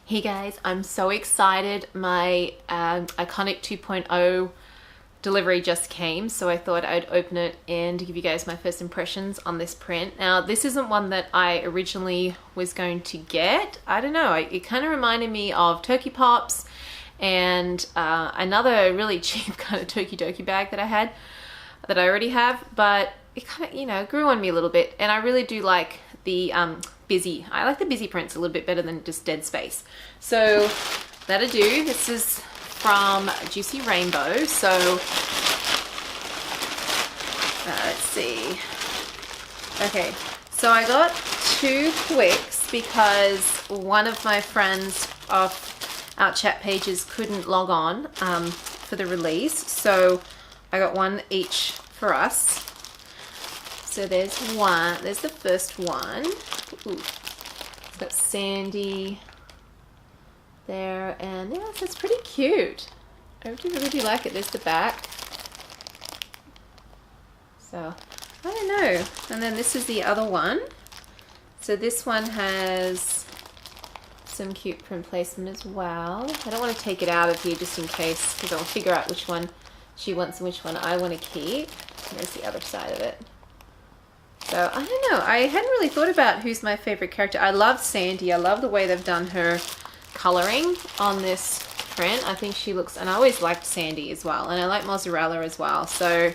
Hey guys, I'm so excited. My Iconic 2.0 delivery just came, so I thought I'd open it and give you guys my first impressions on this print. Now, this isn't one that I originally was going to get. I don't know, it kind of reminded me of Turkey Pops and another really cheap kind of Tokidoki bag that I had, that I already have, but it kind of, you know, grew on me a little bit, and I really do like the busy. I like the busy prints a little bit better than just dead space. So that'll do. This is from Juicy Rainbow. So let's see. Okay, so I got two quicks because one of my friends off our chat pages couldn't log on for the release. So I got one each for us. So there's one, there's the first one. Ooh. It's got Sandy there, and yeah, so it's pretty cute. I really do like it. There's the back. So, I don't know. And then this is the other one. So this one has some cute print placement as well. I don't want to take it out of here just in case, because I'll figure out which one she wants and which one I want to keep. And there's the other side of it. So, I don't know, I hadn't really thought about who's my favorite character. I love Sandy. I love the way they've done her coloring on this print. I think she looks, and I always liked Sandy as well, and I like Mozzarella as well. So,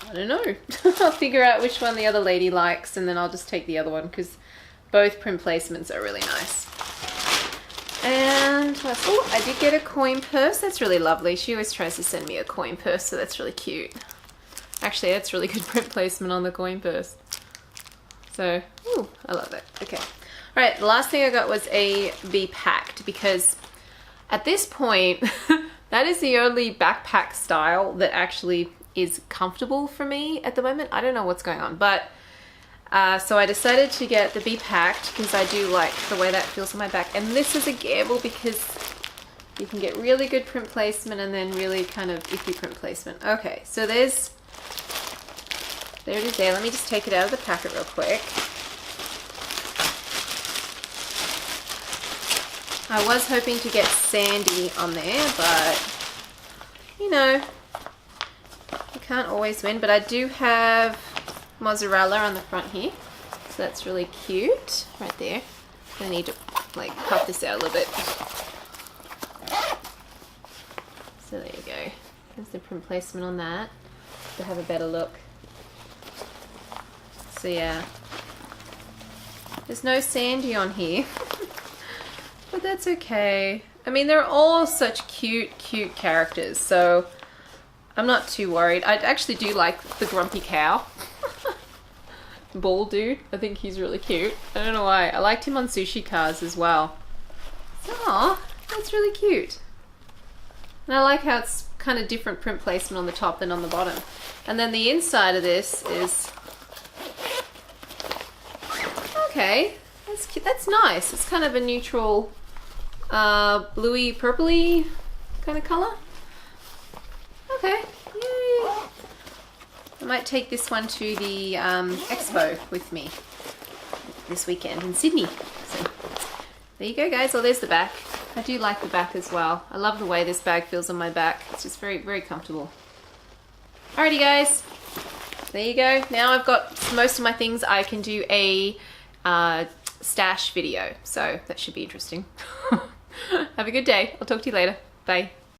I don't know. I'll figure out which one the other lady likes, and then I'll just take the other one, because both print placements are really nice. And, oh, I did get a coin purse. That's really lovely. She always tries to send me a coin purse, so that's really cute. Actually, that's really good print placement on the coin purse. So, ooh, I love it. Okay. All right, the last thing I got was a Be Packed, because at this point, that is the only backpack style that actually is comfortable for me at the moment. I don't know what's going on, but so I decided to get the Be Packed because I do like the way that feels on my back. And this is a gamble because you can get really good print placement and then really kind of iffy print placement. Okay, so there it is there. Let me just take it out of the packet real quick. I was hoping to get Sandy on there, but you know, you can't always win. But I do have Mozzarella on the front here, so that's really cute right there. I need to like puff this out a little bit. So there you go. There's the print placement on that to have a better look. So yeah, there's no Sandy on here, but that's okay. I mean, they're all such cute characters, so I'm not too worried. I actually do like the grumpy cow. Ball dude, I think he's really cute. I don't know why. I liked him on Sushi Cars as well. Aw, that's really cute. And I like how it's kind of different print placement on the top than on the bottom. And then the inside of this is... Okay, that's nice. It's kind of a neutral bluey purpley kind of color. Okay, yay. I might take this one to the expo with me this weekend in Sydney. So there you go, guys. Oh, there's the back. I do like the back as well. I love the way this bag feels on my back. It's just very comfortable. Alrighty, guys. There you go. Now I've got most of my things. I can do a stash video, so that should be interesting. Have a good day. I'll talk to you later. Bye.